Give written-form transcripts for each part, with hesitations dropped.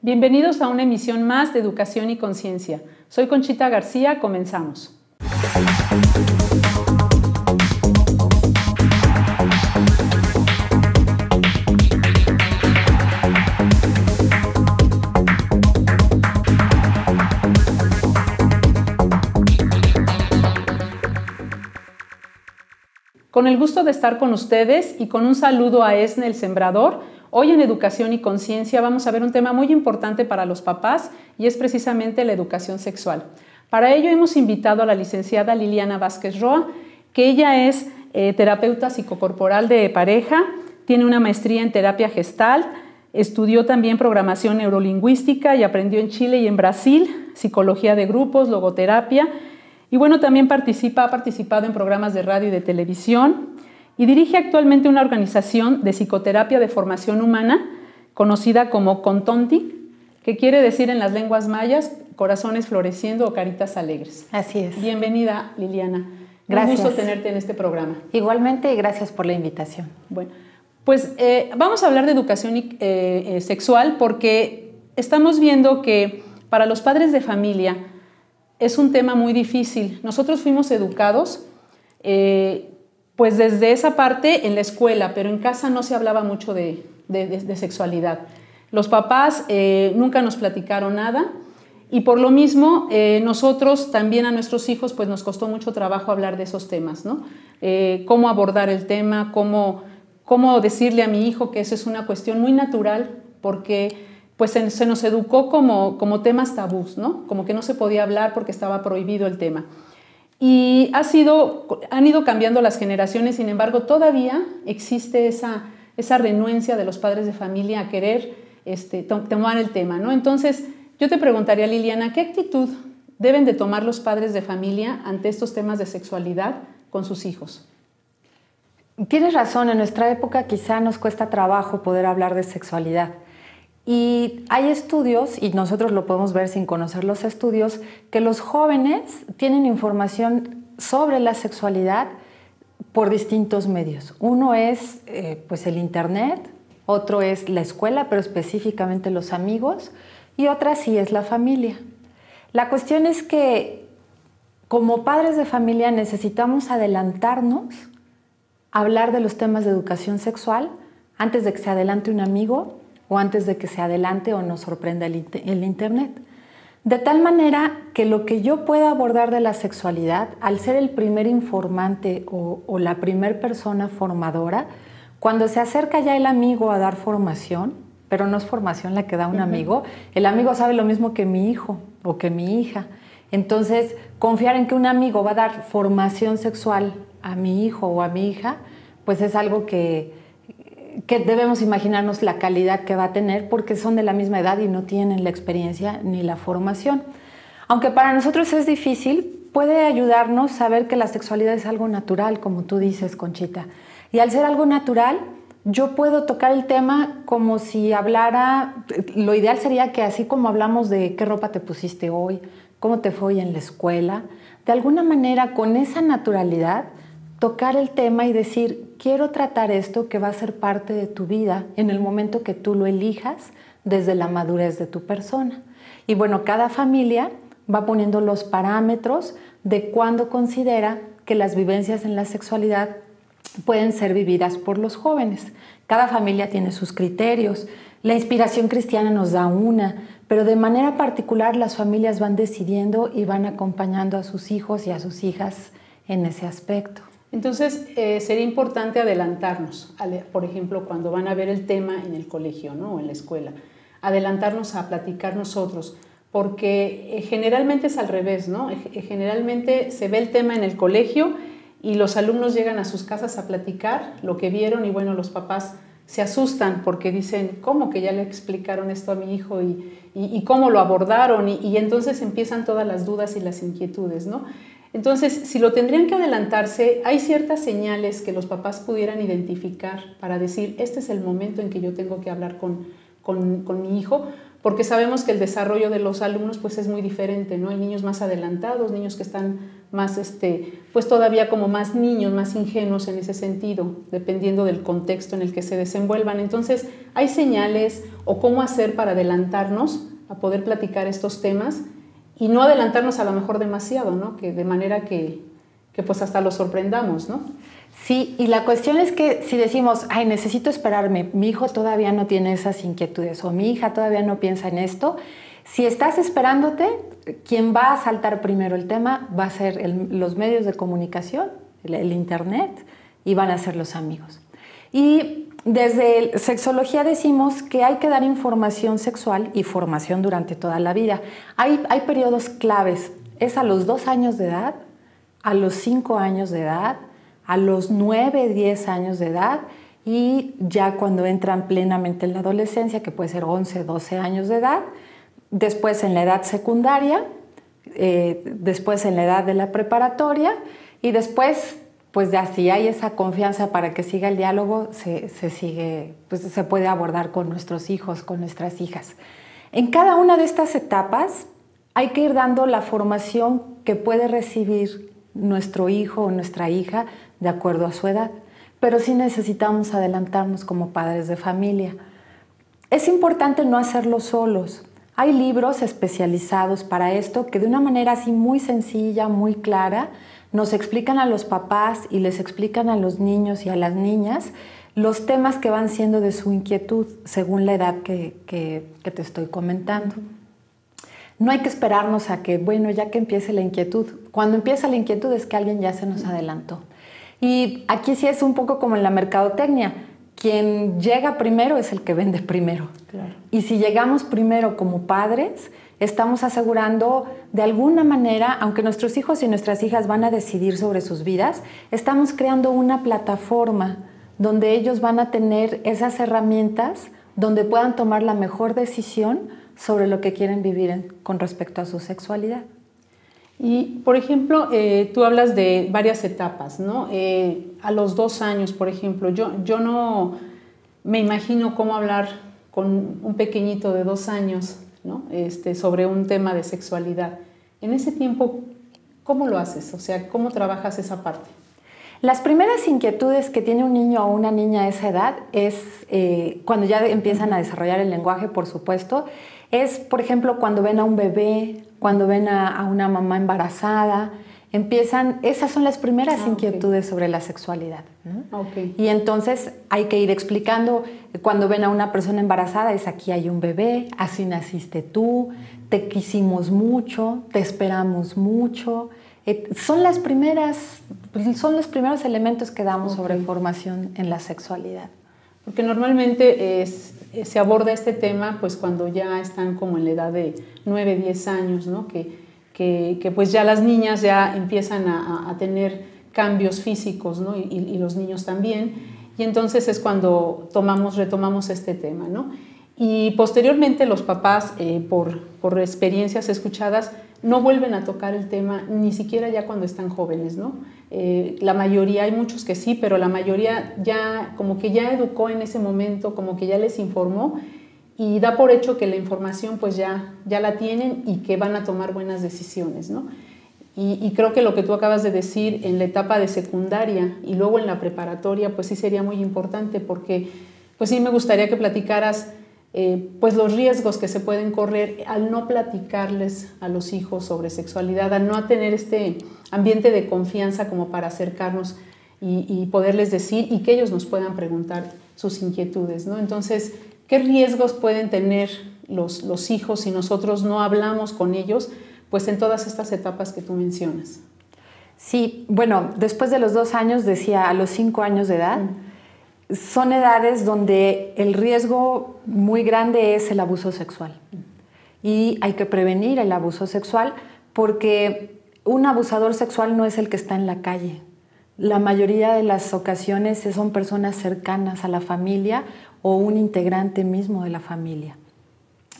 Bienvenidos a una emisión más de Educación y Conciencia. Soy Conchita García, comenzamos. Con el gusto de estar con ustedes y con un saludo a Esne el Sembrador, hoy en Educación y Conciencia vamos a ver un tema muy importante para los papás y es precisamente la educación sexual. Para ello hemos invitado a la licenciada Liliana Vázquez Roa, que ella es terapeuta psicocorporal de pareja, tiene una maestría en terapia gestal, estudió también programación neurolingüística y aprendió en Chile y en Brasil, psicología de grupos, logoterapia. Y bueno, también ha participado en programas de radio y de televisión y dirige actualmente una organización de psicoterapia de formación humana conocida como Contontic, que quiere decir en las lenguas mayas corazones floreciendo o caritas alegres. Así es. Bienvenida, Liliana. Gracias. Un gusto tenerte en este programa. Igualmente, y gracias por la invitación. Bueno, pues vamos a hablar de educación sexual porque estamos viendo que para los padres de familia es un tema muy difícil. Nosotros fuimos educados pues desde esa parte en la escuela, pero en casa no se hablaba mucho de sexualidad. Los papás nunca nos platicaron nada y por lo mismo nosotros también a nuestros hijos pues nos costó mucho trabajo hablar de esos temas, ¿no? Cómo abordar el tema, cómo decirle a mi hijo que eso es una cuestión muy natural porque pues se nos educó como temas tabús, ¿no? Como que no se podía hablar porque estaba prohibido el tema. Y han ido cambiando las generaciones, sin embargo, todavía existe esa renuencia de los padres de familia a querer tomar el tema, ¿no? Entonces, yo te preguntaría, Liliana, ¿qué actitud deben de tomar los padres de familia ante estos temas de sexualidad con sus hijos? Tienes razón, en nuestra época quizá nos cuesta trabajo poder hablar de sexualidad. Y hay estudios, y nosotros lo podemos ver sin conocer los estudios, que los jóvenes tienen información sobre la sexualidad por distintos medios. Uno es pues el internet, otro es la escuela, pero específicamente los amigos, y otra sí es la familia. La cuestión es que como padres de familia necesitamos adelantarnos a hablar de los temas de educación sexual antes de que se adelante un amigo o antes de que se adelante o nos sorprenda el internet. De tal manera que lo que yo pueda abordar de la sexualidad, al ser el primer informante o la primer persona formadora, cuando se acerca ya el amigo a dar formación, pero no es formación la que da un amigo, el amigo sabe lo mismo que mi hijo o que mi hija. Entonces, confiar en que un amigo va a dar formación sexual a mi hijo o a mi hija, pues es algo que debemos imaginarnos la calidad que va a tener porque son de la misma edad y no tienen la experiencia ni la formación. Aunque para nosotros es difícil, puede ayudarnos a ver que la sexualidad es algo natural, como tú dices, Conchita. Y al ser algo natural, yo puedo tocar el tema como si hablara, lo ideal sería que así como hablamos de qué ropa te pusiste hoy, cómo te fue hoy en la escuela, de alguna manera con esa naturalidad, tocar el tema y decir, quiero tratar esto que va a ser parte de tu vida en el momento que tú lo elijas desde la madurez de tu persona. Y bueno, cada familia va poniendo los parámetros de cuándo considera que las vivencias en la sexualidad pueden ser vividas por los jóvenes. Cada familia tiene sus criterios. La inspiración cristiana nos da una, pero de manera particular las familias van decidiendo y van acompañando a sus hijos y a sus hijas en ese aspecto. Entonces, sería importante adelantarnos, por ejemplo, cuando van a ver el tema en el colegio, ¿no? O en la escuela, adelantarnos a platicar nosotros, porque generalmente es al revés, ¿no? Generalmente se ve el tema en el colegio y los alumnos llegan a sus casas a platicar lo que vieron y bueno, los papás se asustan porque dicen, ¿cómo que ya le explicaron esto a mi hijo y cómo lo abordaron? Y entonces empiezan todas las dudas y las inquietudes, ¿no? Entonces, si lo tendrían que adelantarse, hay ciertas señales que los papás pudieran identificar para decir, este es el momento en que yo tengo que hablar con mi hijo, porque sabemos que el desarrollo de los alumnos pues es muy diferente, ¿no? Hay niños más adelantados, niños que están más, pues todavía como más niños, más ingenuos en ese sentido, dependiendo del contexto en el que se desenvuelvan. Entonces, ¿hay señales o cómo hacer para adelantarnos a poder platicar estos temas y no adelantarnos a lo mejor demasiado, ¿no? Que de manera que pues hasta los sorprendamos, ¿no? Sí, y la cuestión es que si decimos, ay, necesito esperarme, mi hijo todavía no tiene esas inquietudes o mi hija todavía no piensa en esto, si estás esperándote, quien va a saltar primero el tema va a ser los medios de comunicación, el internet, y van a ser los amigos. Y desde sexología decimos que hay que dar información sexual y formación durante toda la vida. Hay periodos claves, es a los 2 años de edad, a los 5 años de edad, a los 9, 10 años de edad y ya cuando entran plenamente en la adolescencia, que puede ser 11, 12 años de edad, después en la edad secundaria, después en la edad de la preparatoria y después, pues ya si hay esa confianza para que siga el diálogo, se puede abordar con nuestros hijos, con nuestras hijas. En cada una de estas etapas hay que ir dando la formación que puede recibir nuestro hijo o nuestra hija de acuerdo a su edad, pero sí necesitamos adelantarnos como padres de familia. Es importante no hacerlo solos. Hay libros especializados para esto que de una manera así muy sencilla, muy clara, nos explican a los papás y les explican a los niños y a las niñas los temas que van siendo de su inquietud según la edad que te estoy comentando. No hay que esperarnos a que, bueno, ya que empiece la inquietud. Cuando empieza la inquietud es que alguien ya se nos adelantó. Y aquí sí es un poco como en la mercadotecnia. Quien llega primero es el que vende primero. Claro. Y si llegamos primero como padres, estamos asegurando de alguna manera, aunque nuestros hijos y nuestras hijas van a decidir sobre sus vidas, estamos creando una plataforma donde ellos van a tener esas herramientas donde puedan tomar la mejor decisión sobre lo que quieren vivir con respecto a su sexualidad. Y, por ejemplo, tú hablas de varias etapas, ¿no? A los 2 años, por ejemplo, yo no me imagino cómo hablar con un pequeñito de 2 años, ¿no? Sobre un tema de sexualidad. En ese tiempo, ¿cómo lo haces? O sea, ¿cómo trabajas esa parte? Las primeras inquietudes que tiene un niño o una niña a esa edad es cuando ya empiezan a desarrollar el lenguaje, por supuesto, es, por ejemplo, cuando ven a un bebé, cuando ven a una mamá embarazada, esas son las primeras inquietudes sobre la sexualidad, ¿no? Okay. Y entonces hay que ir explicando, cuando ven a una persona embarazada, es aquí hay un bebé, así naciste tú, te quisimos mucho, te esperamos mucho. Son los primeros elementos que damos sobre formación en la sexualidad. Porque normalmente se aborda este tema pues cuando ya están como en la edad de 9, 10 años, ¿no? Que pues ya las niñas ya empiezan a tener cambios físicos, ¿no? y los niños también, y entonces es cuando retomamos este tema, ¿no? Y posteriormente los papás, por experiencias escuchadas, no vuelven a tocar el tema ni siquiera ya cuando están jóvenes, ¿no? La mayoría, hay muchos que sí, pero la mayoría ya como que ya educó en ese momento, como que ya les informó y da por hecho que la información pues ya la tienen y que van a tomar buenas decisiones, ¿no? Y creo que lo que tú acabas de decir en la etapa de secundaria y luego en la preparatoria pues sí sería muy importante porque pues sí me gustaría que platicaras pues los riesgos que se pueden correr al no platicarles a los hijos sobre sexualidad, al no tener este ambiente de confianza como para acercarnos y poderles decir y que ellos nos puedan preguntar sus inquietudes, ¿no? Entonces, ¿qué riesgos pueden tener los hijos si nosotros no hablamos con ellos pues en todas estas etapas que tú mencionas? Sí, bueno, después de los 2 años, decía a los 5 años de edad, son edades donde el riesgo muy grande es el abuso sexual. Y hay que prevenir el abuso sexual porque un abusador sexual no es el que está en la calle. La mayoría de las ocasiones son personas cercanas a la familia o un integrante mismo de la familia.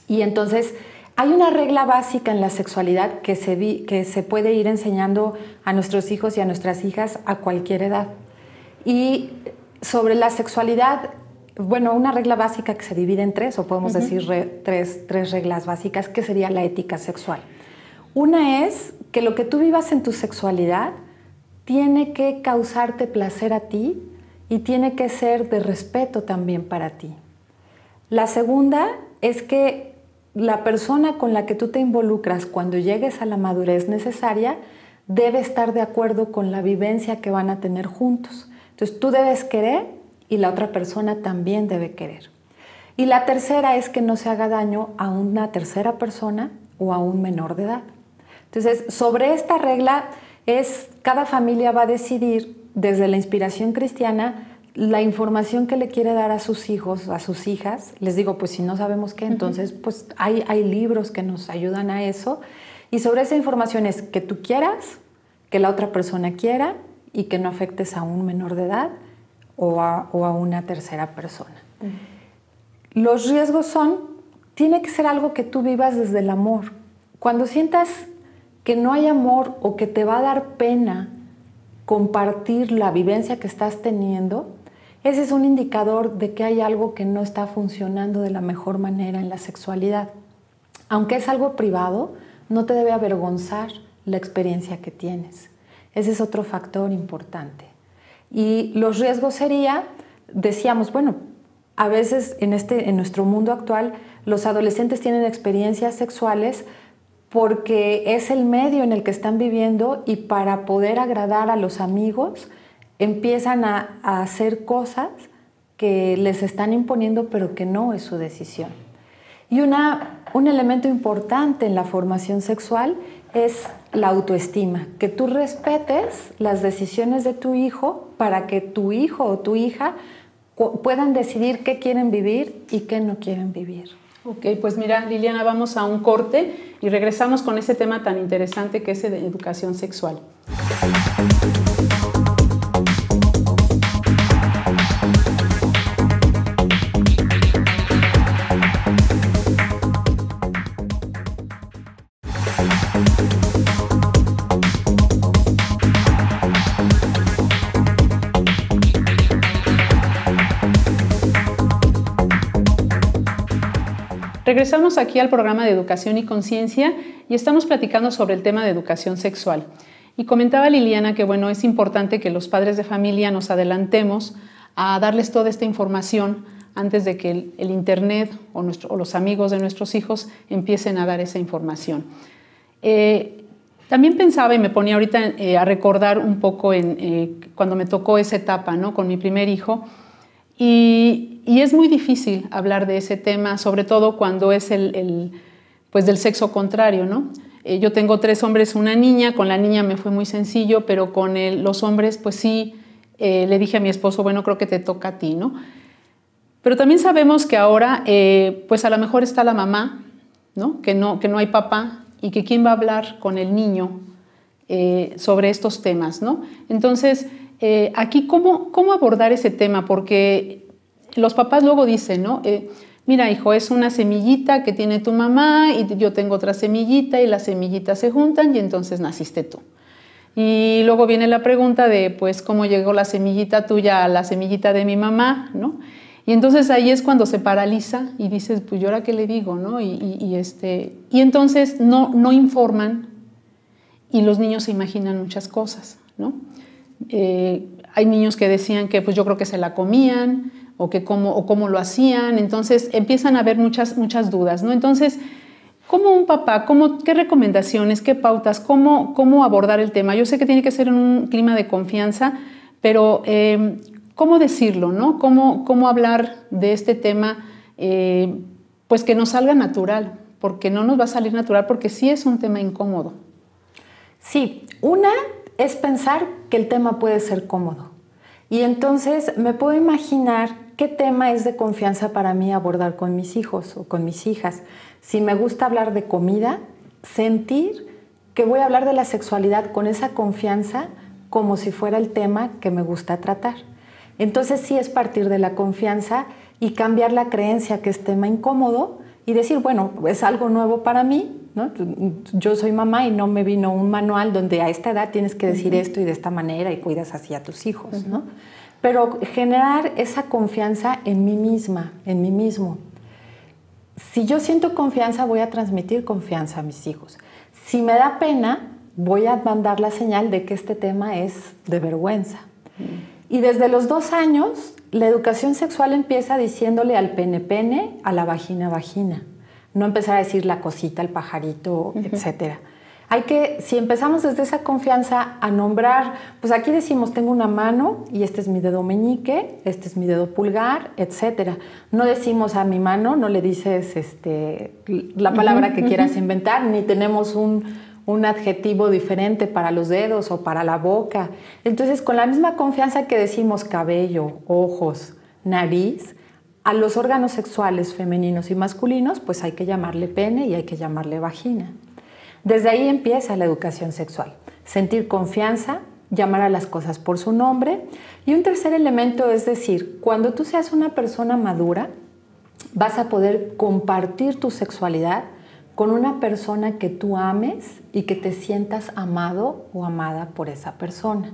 Y entonces hay una regla básica en la sexualidad que se puede ir enseñando a nuestros hijos y a nuestras hijas a cualquier edad. Y sobre la sexualidad bueno, una regla básica que se divide en tres, o podemos decir tres reglas básicas, que sería la ética sexual. Una es que lo que tú vivas en tu sexualidad tiene que causarte placer a ti y tiene que ser de respeto también para ti. La segunda es que la persona con la que tú te involucras cuando llegues a la madurez necesaria debe estar de acuerdo con la vivencia que van a tener juntos. Entonces tú debes querer y la otra persona también debe querer. Y la tercera es que no se haga daño a una tercera persona o a un menor de edad. Entonces, sobre esta regla cada familia va a decidir desde la inspiración cristiana la información que le quiere dar a sus hijos, a sus hijas. Les digo, pues si no sabemos qué, entonces pues hay libros que nos ayudan a eso. Y sobre esa información es que tú quieras, que la otra persona quiera y que no afectes a un menor de edad o a una tercera persona. Los riesgos tiene que ser algo que tú vivas desde el amor. Cuando sientas que no hay amor o que te va a dar pena compartir la vivencia que estás teniendo, ese es un indicador de que hay algo que no está funcionando de la mejor manera en la sexualidad. Aunque es algo privado, no te debe avergonzar la experiencia que tienes. Ese es otro factor importante. Y los riesgos decíamos, bueno, a veces en nuestro mundo actual los adolescentes tienen experiencias sexuales porque es el medio en el que están viviendo y para poder agradar a los amigos empiezan a hacer cosas que les están imponiendo pero que no es su decisión. Y un elemento importante en la formación sexual es la autoestima, que tú respetes las decisiones de tu hijo para que tu hijo o tu hija puedan decidir qué quieren vivir y qué no quieren vivir. Ok, pues mira, Liliana, vamos a un corte y regresamos con ese tema tan interesante que es de educación sexual. Regresamos aquí al programa de Educación y Conciencia y estamos platicando sobre el tema de educación sexual. Y comentaba Liliana que bueno, es importante que los padres de familia nos adelantemos a darles toda esta información antes de que el internet o los amigos de nuestros hijos empiecen a dar esa información. También pensaba y me ponía ahorita a recordar un poco cuando me tocó esa etapa, ¿no? Con mi primer hijo. Y es muy difícil hablar de ese tema, sobre todo cuando es pues del sexo contrario, ¿no? Yo tengo 3 hombres, una niña. Con la niña me fue muy sencillo, pero con los hombres, pues sí, le dije a mi esposo, bueno, creo que te toca a ti, ¿no? Pero también sabemos que ahora, pues a lo mejor está la mamá, ¿no? Que no hay papá y que quién va a hablar con el niño sobre estos temas, ¿no? Entonces, aquí, ¿cómo abordar ese tema? Porque los papás luego dicen, ¿no? Mira, hijo, es una semillita que tiene tu mamá y yo tengo otra semillita y las semillitas se juntan y entonces naciste tú. Y luego viene la pregunta de, pues, ¿cómo llegó la semillita tuya a la semillita de mi mamá, ¿no? Y entonces ahí es cuando se paraliza y dices, pues, ¿yo ahora qué le digo, no? Y entonces no informan y los niños se imaginan muchas cosas, ¿no? Hay niños que decían que pues yo creo que se la comían o cómo lo hacían, entonces empiezan a haber muchas dudas, ¿no? Entonces, ¿cómo un papá, qué recomendaciones, qué pautas, cómo abordar el tema? Yo sé que tiene que ser en un clima de confianza, pero ¿cómo decirlo, no? ¿Cómo hablar de este tema? Pues que nos salga natural, porque no nos va a salir natural, porque sí es un tema incómodo. Sí, una es pensar que el tema puede ser cómodo. Y entonces me puedo imaginar qué tema es de confianza para mí abordar con mis hijos o con mis hijas. Si me gusta hablar de comida, sentir que voy a hablar de la sexualidad con esa confianza como si fuera el tema que me gusta tratar. Entonces sí es partir de la confianza y cambiar la creencia que es tema incómodo y decir, bueno, es algo nuevo para mí, ¿no? Yo soy mamá y no me vino un manual donde a esta edad tienes que decir esto y de esta manera y cuidas así a tus hijos, ¿no? pero generar esa confianza en mí misma, en mí mismo. Si yo siento confianza, voy a transmitir confianza a mis hijos. Si me da pena, voy a mandar la señal de que este tema es de vergüenza. Y desde los 2 años, la educación sexual empieza diciéndole al pene, pene, a la vagina, vagina. No empezar a decir la cosita, el pajarito, etc. Si empezamos desde esa confianza a nombrar, pues aquí decimos, tengo una mano y este es mi dedo meñique, este es mi dedo pulgar, etc. No decimos a mi mano, no le dices la palabra que quieras inventar, ni tenemos un adjetivo diferente para los dedos o para la boca. Entonces, con la misma confianza que decimos cabello, ojos, nariz, a los órganos sexuales femeninos y masculinos, pues hay que llamarle pene y hay que llamarle vagina. Desde ahí empieza la educación sexual. Sentir confianza, llamar a las cosas por su nombre. Y un tercer elemento es decir, cuando tú seas una persona madura, vas a poder compartir tu sexualidad con una persona que tú ames y que te sientas amado o amada por esa persona.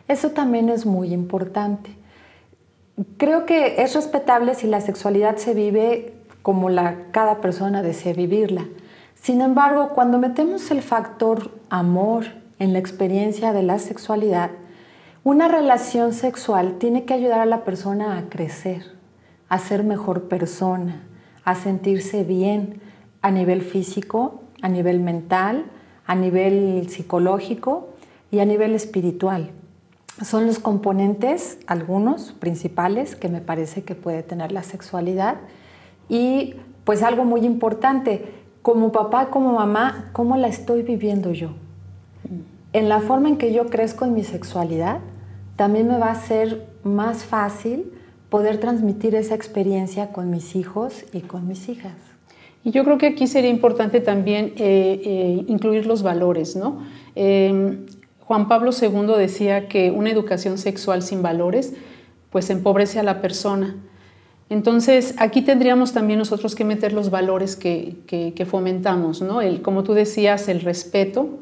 Eso también es muy importante. Creo que es respetable si la sexualidad se vive como cada persona desea vivirla. Sin embargo, cuando metemos el factor amor en la experiencia de la sexualidad, una relación sexual tiene que ayudar a la persona a crecer, a ser mejor persona, a sentirse bien a nivel físico, a nivel mental, a nivel psicológico y a nivel espiritual. Son los componentes, algunos principales, que me parece que puede tener la sexualidad. Y pues algo muy importante, como papá, como mamá, ¿cómo la estoy viviendo yo? En la forma en que yo crezco en mi sexualidad, también me va a ser más fácil poder transmitir esa experiencia con mis hijos y con mis hijas. Y yo creo que aquí sería importante también incluir los valores, ¿no? Juan Pablo II decía que una educación sexual sin valores pues empobrece a la persona. Entonces, aquí tendríamos también nosotros que meter los valores que fomentamos, ¿no? Como tú decías, el respeto,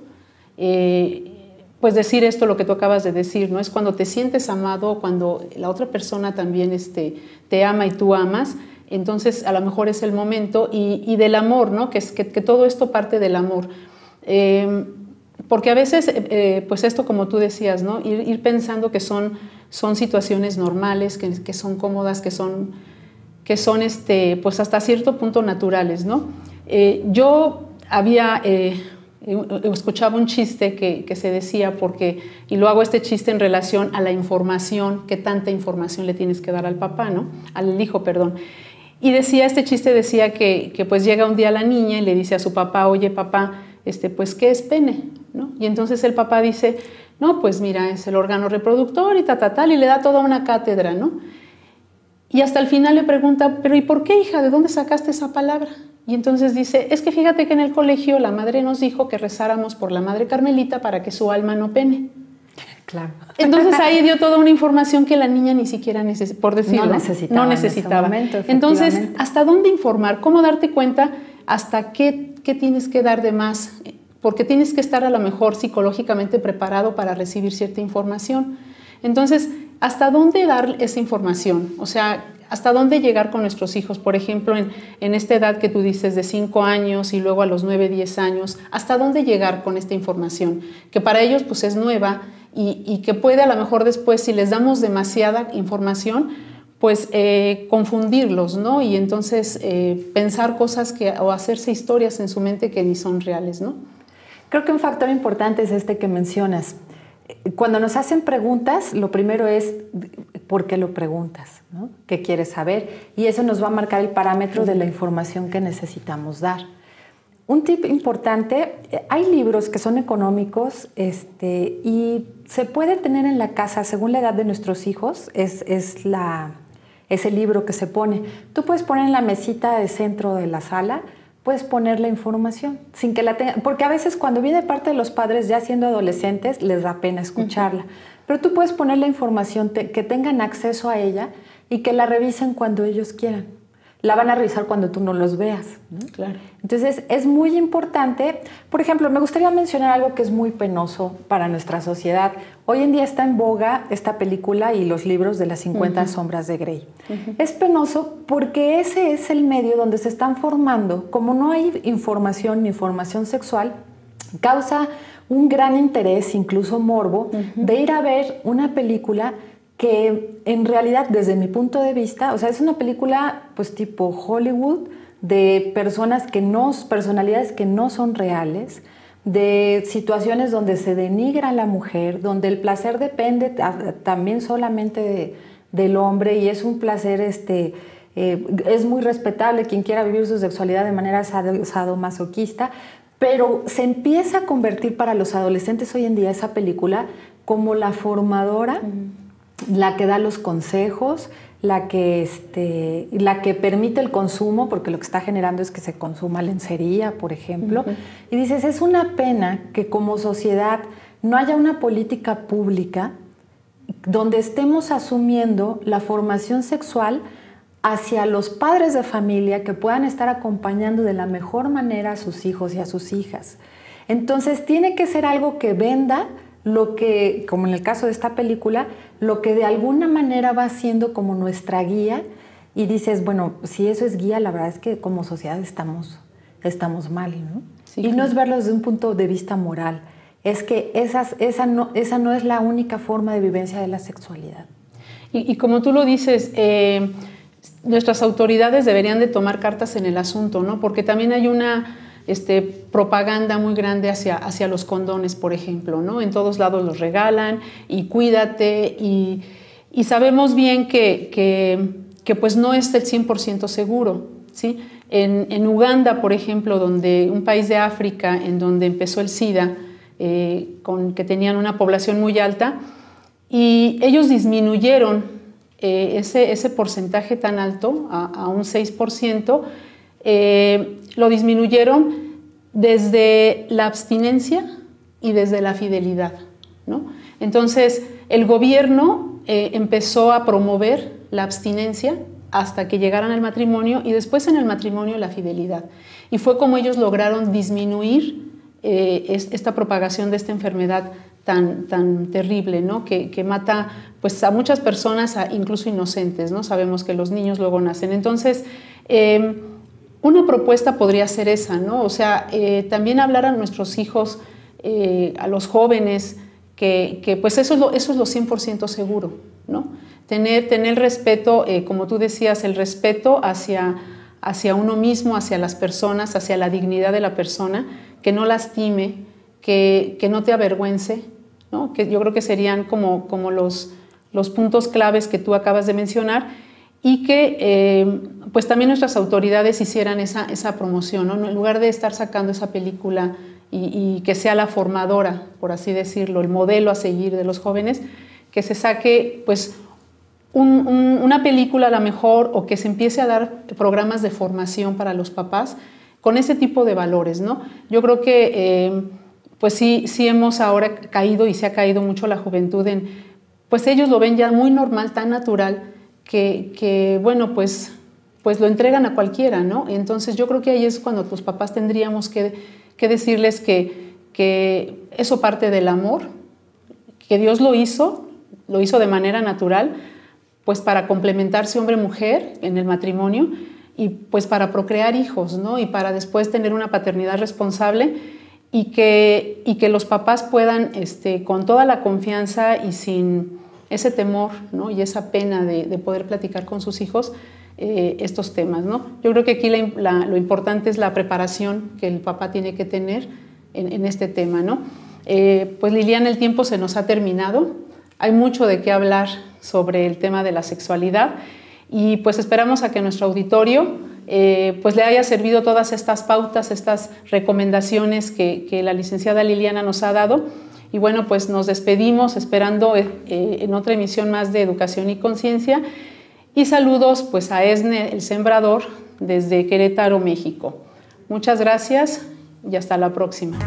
pues decir esto, lo que tú acabas de decir, ¿no? Es cuando te sientes amado, cuando la otra persona también te ama y tú amas, entonces a lo mejor es el momento, y del amor, ¿no? Que todo esto parte del amor. Porque a veces, pues esto como tú decías, ¿no? Ir pensando que son situaciones normales, que son cómodas, que son pues hasta cierto punto naturales, ¿no? Yo escuchaba un chiste que se decía, y lo hago este chiste en relación a la información, que tanta información le tienes que dar al papá, ¿no? Al hijo, perdón. Y este chiste decía que pues llega un día la niña y le dice a su papá, oye papá, pues ¿qué es pene? ¿No? Y entonces el papá dice, no, pues mira, es el órgano reproductor y tal, y le da toda una cátedra, ¿no? Y hasta el final le pregunta, pero ¿y por qué, hija? ¿De dónde sacaste esa palabra? Y entonces dice, es que fíjate que en el colegio la madre nos dijo que rezáramos por la Madre Carmelita para que su alma no pene. Claro. Entonces ahí dio toda una información que la niña ni siquiera por decirlo, no necesitaba. Entonces, ¿hasta dónde informar? ¿Cómo darte cuenta hasta qué tienes que dar de más? Porque tienes que estar a lo mejor psicológicamente preparado para recibir cierta información. Entonces, ¿hasta dónde dar esa información? O sea, ¿hasta dónde llegar con nuestros hijos? Por ejemplo, en esta edad que tú dices de 5 años y luego a los 9, 10 años, ¿hasta dónde llegar con esta información? Que para ellos pues es nueva y que puede a lo mejor después, si les damos demasiada información, pues confundirlos, ¿no? Y entonces pensar cosas o hacerse historias en su mente que ni son reales, ¿no? Creo que un factor importante es que mencionas. Cuando nos hacen preguntas, lo primero es ¿por qué lo preguntas? ¿No? ¿Qué quieres saber? Y eso nos va a marcar el parámetro de la información que necesitamos dar. Un tip importante, hay libros que son económicos y se puede tener en la casa según la edad de nuestros hijos, es el libro que se pone. Tú puedes poner en la mesita de centro de la sala, puedes poner la información sin que la tenga, porque a veces cuando viene parte de los padres ya siendo adolescentes les da pena escucharla, pero tú puedes poner la información que tengan acceso a ella y que la revisen cuando ellos quieran. la van a revisar cuando tú no los veas, ¿no? Claro. Entonces, es muy importante. Por ejemplo, me gustaría mencionar algo que es muy penoso para nuestra sociedad. Hoy en día está en boga esta película y los libros de las 50 sombras de Grey. Es penoso porque ese es el medio donde se están formando. Como no hay información ni formación sexual, causa un gran interés, incluso morbo, de ir a ver una película que en realidad, desde mi punto de vista, o sea, es una película pues tipo Hollywood, de personalidades que no son reales, de situaciones donde se denigra a la mujer, donde el placer depende también solamente del hombre, y es un placer, es muy respetable quien quiera vivir su sexualidad de manera sadomasoquista, pero se empieza a convertir para los adolescentes hoy en día esa película como la formadora, la que da los consejos, la que permite el consumo, porque lo que está generando es que se consuma lencería, por ejemplo. Y dices, es una pena que como sociedad no haya una política pública donde estemos asumiendo la formación sexual hacia los padres de familia que puedan estar acompañando de la mejor manera a sus hijos y a sus hijas. Entonces tiene que ser algo que venda lo que, como en el caso de esta película, lo que de alguna manera va siendo como nuestra guía, y dices, bueno, si eso es guía, la verdad es que como sociedad estamos mal, ¿no? Sí, y no es verlo desde un punto de vista moral, es que esa no es la única forma de vivencia de la sexualidad. Y como tú lo dices, nuestras autoridades deberían de tomar cartas en el asunto, ¿no? Porque también hay una propaganda muy grande hacia los condones, por ejemplo, ¿no? En todos lados los regalan y cuídate, y sabemos bien que pues no es el 100% seguro, ¿sí? En Uganda, por ejemplo, un país de África en donde empezó el SIDA, que tenían una población muy alta, y ellos disminuyeron ese porcentaje tan alto a un 6%, lo disminuyeron desde la abstinencia y desde la fidelidad, ¿no? Entonces, el gobierno empezó a promover la abstinencia hasta que llegaran al matrimonio, y después en el matrimonio la fidelidad. Y fue como ellos lograron disminuir esta propagación de esta enfermedad tan terrible, ¿no? Que mata pues, a muchas personas, incluso inocentes, ¿no? Sabemos que los niños luego nacen. Entonces, una propuesta podría ser esa, ¿no? O sea, también hablar a nuestros hijos, a los jóvenes, que pues eso es lo 100% seguro, ¿no? Tener respeto, como tú decías, el respeto hacia uno mismo, hacia las personas, hacia la dignidad de la persona, que no lastime, que no te avergüence, ¿no? Que yo creo que serían como los puntos claves que tú acabas de mencionar, y que pues también nuestras autoridades hicieran esa promoción, ¿no? En lugar de estar sacando esa película y que sea la formadora, por así decirlo, el modelo a seguir de los jóvenes, que se saque pues una película a lo mejor, o que se empiece a dar programas de formación para los papás con ese tipo de valores, ¿no? Yo creo que pues sí hemos ahora caído, y se ha caído mucho la juventud pues ellos lo ven ya muy normal, tan natural, que bueno, pues lo entregan a cualquiera, ¿no? Entonces yo creo que ahí es cuando los papás tendríamos que decirles que eso parte del amor, que Dios lo hizo de manera natural, pues para complementarse hombre-mujer en el matrimonio, y pues para procrear hijos, ¿no? Y para después tener una paternidad responsable, y que los papás puedan, con toda la confianza y sin ese temor, ¿no? Y esa pena de poder platicar con sus hijos estos temas, ¿no? Yo creo que aquí lo importante es la preparación que el papá tiene que tener en este tema, ¿no? Pues Liliana, el tiempo se nos ha terminado. Hay mucho de qué hablar sobre el tema de la sexualidad, y pues esperamos a que nuestro auditorio pues le haya servido todas estas pautas, estas recomendaciones que la licenciada Liliana nos ha dado. Y bueno, pues nos despedimos esperando en otra emisión más de Educación y Conciencia, y saludos pues a Esne, el sembrador, desde Querétaro, México. Muchas gracias y hasta la próxima.